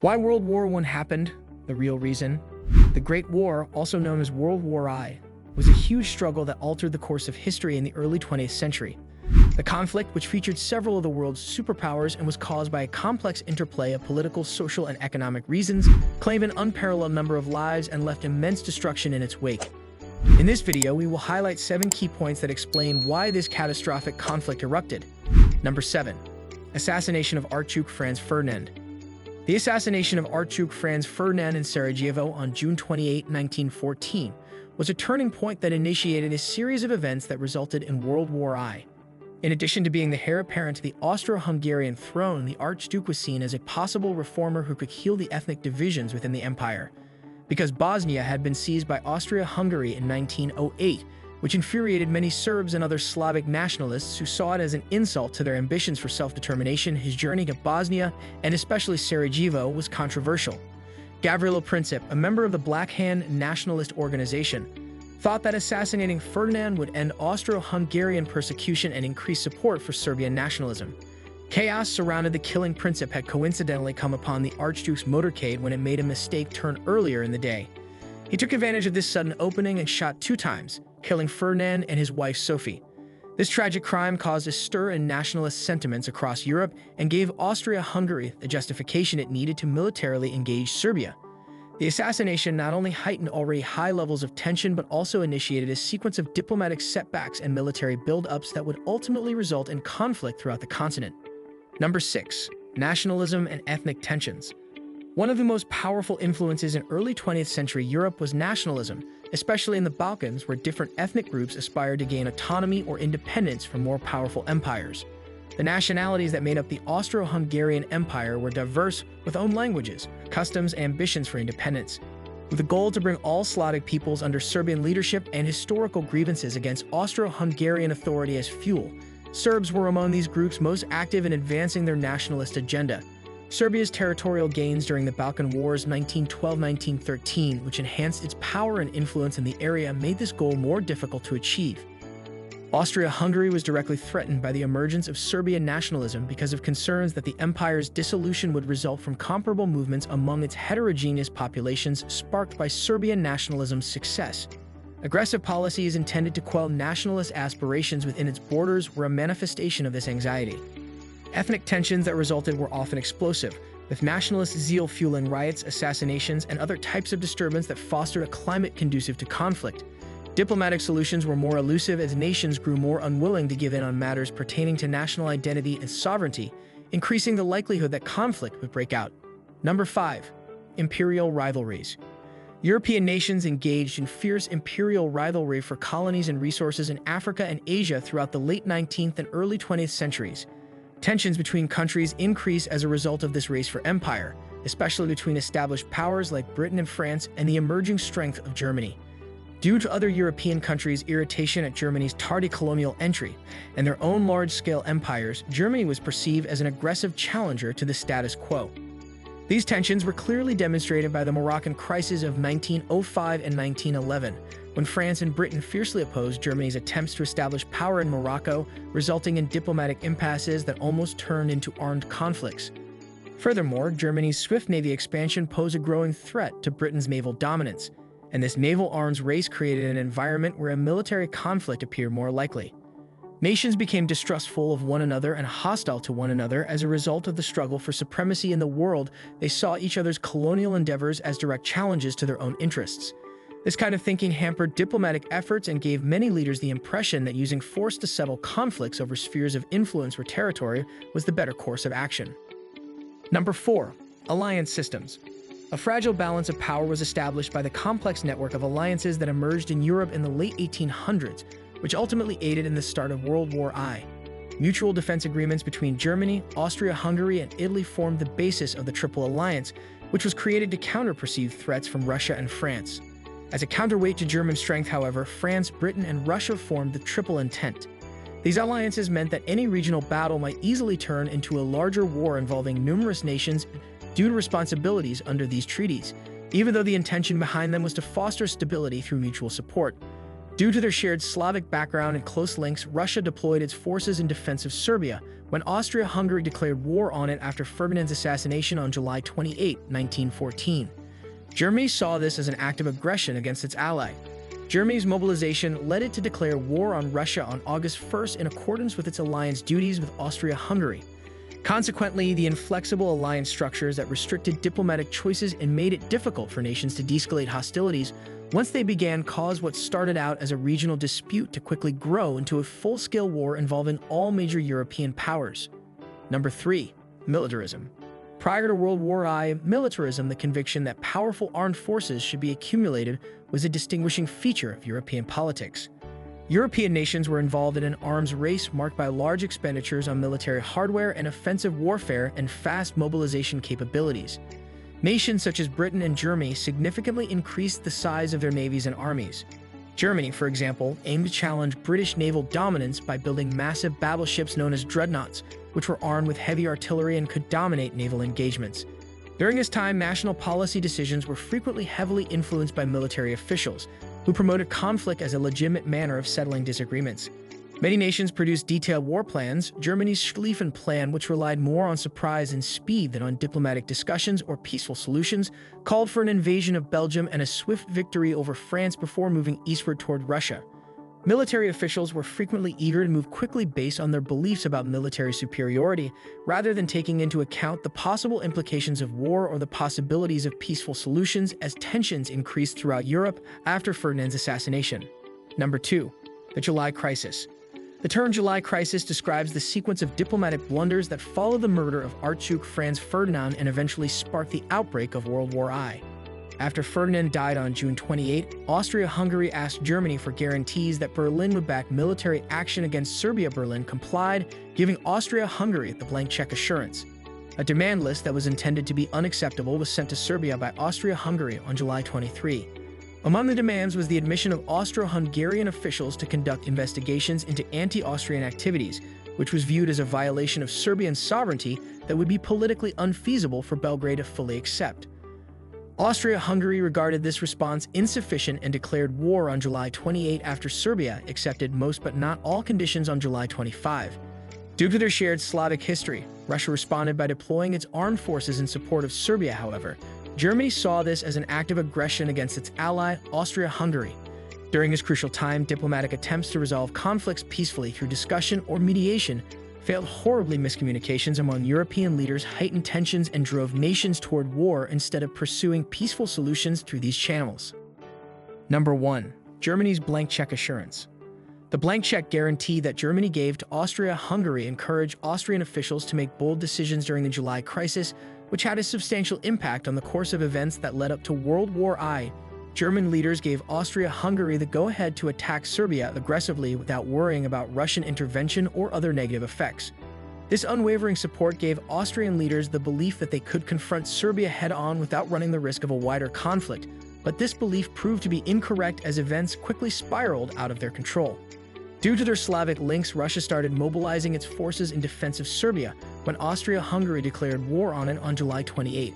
Why World War I happened, the real reason. The Great War, also known as World War I, was a huge struggle that altered the course of history in the early 20th century. The conflict, which featured several of the world's superpowers and was caused by a complex interplay of political, social, and economic reasons, claimed an unparalleled number of lives and left immense destruction in its wake. In this video, we will highlight 7 key points that explain why this catastrophic conflict erupted. Number 7. Assassination of Archduke Franz Ferdinand. The assassination of Archduke Franz Ferdinand in Sarajevo on June 28, 1914, was a turning point that initiated a series of events that resulted in World War I. In addition to being the heir apparent to the Austro-Hungarian throne, the Archduke was seen as a possible reformer who could heal the ethnic divisions within the empire. Because Bosnia had been seized by Austria-Hungary in 1908, which infuriated many Serbs and other Slavic nationalists who saw it as an insult to their ambitions for self-determination, his journey to Bosnia, and especially Sarajevo, was controversial. Gavrilo Princip, a member of the Black Hand nationalist organization, thought that assassinating Ferdinand would end Austro-Hungarian persecution and increase support for Serbian nationalism. Chaos surrounded the killing. Princip had coincidentally come upon the Archduke's motorcade when it made a mistake turn earlier in the day. He took advantage of this sudden opening and shot 2 times, killing Ferdinand and his wife Sophie. This tragic crime caused a stir in nationalist sentiments across Europe and gave Austria-Hungary the justification it needed to militarily engage Serbia. The assassination not only heightened already high levels of tension but also initiated a sequence of diplomatic setbacks and military build-ups that would ultimately result in conflict throughout the continent. Number 6. Nationalism and Ethnic Tensions. One of the most powerful influences in early 20th century Europe was nationalism, especially in the Balkans, where different ethnic groups aspired to gain autonomy or independence from more powerful empires. The nationalities that made up the Austro-Hungarian Empire were diverse, with own languages, customs, and ambitions for independence. With the goal to bring all Slavic peoples under Serbian leadership and historical grievances against Austro-Hungarian authority as fuel, Serbs were among these groups most active in advancing their nationalist agenda. Serbia's territorial gains during the Balkan Wars 1912-1913, which enhanced its power and influence in the area, made this goal more difficult to achieve. Austria-Hungary was directly threatened by the emergence of Serbian nationalism because of concerns that the empire's dissolution would result from comparable movements among its heterogeneous populations sparked by Serbian nationalism's success. Aggressive policies intended to quell nationalist aspirations within its borders were a manifestation of this anxiety. Ethnic tensions that resulted were often explosive, with nationalist zeal fueling riots, assassinations, and other types of disturbance that fostered a climate conducive to conflict. Diplomatic solutions were more elusive as nations grew more unwilling to give in on matters pertaining to national identity and sovereignty, increasing the likelihood that conflict would break out. Number 5. Imperial Rivalries. European nations engaged in fierce imperial rivalry for colonies and resources in Africa and Asia throughout the late 19th and early 20th centuries. Tensions between countries increased as a result of this race for empire, especially between established powers like Britain and France and the emerging strength of Germany. Due to other European countries' irritation at Germany's tardy colonial entry and their own large-scale empires, Germany was perceived as an aggressive challenger to the status quo. These tensions were clearly demonstrated by the Moroccan crisis of 1905 and 1911, when France and Britain fiercely opposed Germany's attempts to establish power in Morocco, resulting in diplomatic impasses that almost turned into armed conflicts. Furthermore, Germany's swift navy expansion posed a growing threat to Britain's naval dominance, and this naval arms race created an environment where a military conflict appeared more likely. Nations became distrustful of one another and hostile to one another as a result of the struggle for supremacy in the world. They saw each other's colonial endeavors as direct challenges to their own interests. This kind of thinking hampered diplomatic efforts and gave many leaders the impression that using force to settle conflicts over spheres of influence or territory was the better course of action. Number 4. Alliance systems. A fragile balance of power was established by the complex network of alliances that emerged in Europe in the late 1800s, which ultimately aided in the start of World War I. Mutual defense agreements between Germany, Austria-Hungary, and Italy formed the basis of the Triple Alliance, which was created to counter perceived threats from Russia and France. As a counterweight to German strength, however, France, Britain, and Russia formed the Triple Entente. These alliances meant that any regional battle might easily turn into a larger war involving numerous nations due to responsibilities under these treaties, even though the intention behind them was to foster stability through mutual support. Due to their shared Slavic background and close links, Russia deployed its forces in defense of Serbia when Austria-Hungary declared war on it after Ferdinand's assassination on July 28, 1914. Germany saw this as an act of aggression against its ally. Germany's mobilization led it to declare war on Russia on August 1st in accordance with its alliance duties with Austria-Hungary. Consequently, the inflexible alliance structures that restricted diplomatic choices and made it difficult for nations to de-escalate hostilities once they began caused what started out as a regional dispute to quickly grow into a full-scale war involving all major European powers. Number 3. Militarism. Prior to World War I, militarism, the conviction that powerful armed forces should be accumulated, was a distinguishing feature of European politics. European nations were involved in an arms race marked by large expenditures on military hardware and offensive warfare and fast mobilization capabilities. Nations such as Britain and Germany significantly increased the size of their navies and armies. Germany, for example, aimed to challenge British naval dominance by building massive battleships known as dreadnoughts, which were armed with heavy artillery and could dominate naval engagements. During this time, national policy decisions were frequently heavily influenced by military officials, who promoted conflict as a legitimate manner of settling disagreements. Many nations produced detailed war plans. Germany's Schlieffen Plan, which relied more on surprise and speed than on diplomatic discussions or peaceful solutions, called for an invasion of Belgium and a swift victory over France before moving eastward toward Russia. Military officials were frequently eager to move quickly based on their beliefs about military superiority, rather than taking into account the possible implications of war or the possibilities of peaceful solutions as tensions increased throughout Europe after Ferdinand's assassination. Number 2. The July Crisis. The term July Crisis describes the sequence of diplomatic blunders that followed the murder of Archduke Franz Ferdinand and eventually sparked the outbreak of World War I. After Ferdinand died on June 28, Austria-Hungary asked Germany for guarantees that Berlin would back military action against Serbia. Berlin complied, giving Austria-Hungary the blank check assurance. A demand list that was intended to be unacceptable was sent to Serbia by Austria-Hungary on July 23. Among the demands was the admission of Austro-Hungarian officials to conduct investigations into anti-Austrian activities, which was viewed as a violation of Serbian sovereignty that would be politically unfeasible for Belgrade to fully accept. Austria-Hungary regarded this response insufficient and declared war on July 28 after Serbia accepted most but not all conditions on July 25. Due to their shared Slavic history, Russia responded by deploying its armed forces in support of Serbia. However, Germany saw this as an act of aggression against its ally, Austria-Hungary. During this crucial time, diplomatic attempts to resolve conflicts peacefully through discussion or mediation failed horribly. Miscommunications among European leaders heightened tensions and drove nations toward war instead of pursuing peaceful solutions through these channels. Number 1. Germany's blank check assurance. The blank check guarantee that Germany gave to Austria-Hungary encouraged Austrian officials to make bold decisions during the July crisis, which had a substantial impact on the course of events that led up to World War I. German leaders gave Austria-Hungary the go-ahead to attack Serbia aggressively without worrying about Russian intervention or other negative effects. This unwavering support gave Austrian leaders the belief that they could confront Serbia head-on without running the risk of a wider conflict, but this belief proved to be incorrect as events quickly spiraled out of their control. Due to their Slavic links, Russia started mobilizing its forces in defense of Serbia when Austria-Hungary declared war on it on July 28.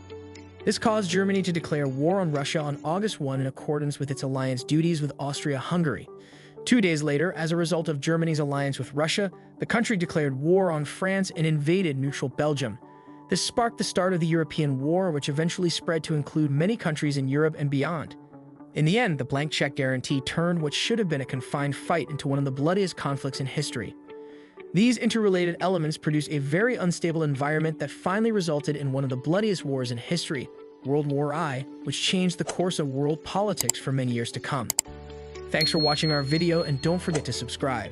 This caused Germany to declare war on Russia on August 1 in accordance with its alliance duties with Austria-Hungary. 2 days later, as a result of Germany's alliance with Russia, the country declared war on France and invaded neutral Belgium. This sparked the start of the European War, which eventually spread to include many countries in Europe and beyond. In the end, the blank check guarantee turned what should have been a confined fight into one of the bloodiest conflicts in history. These interrelated elements produced a very unstable environment that finally resulted in one of the bloodiest wars in history, World War I, which changed the course of world politics for many years to come. Thanks for watching our video, and don't forget to subscribe.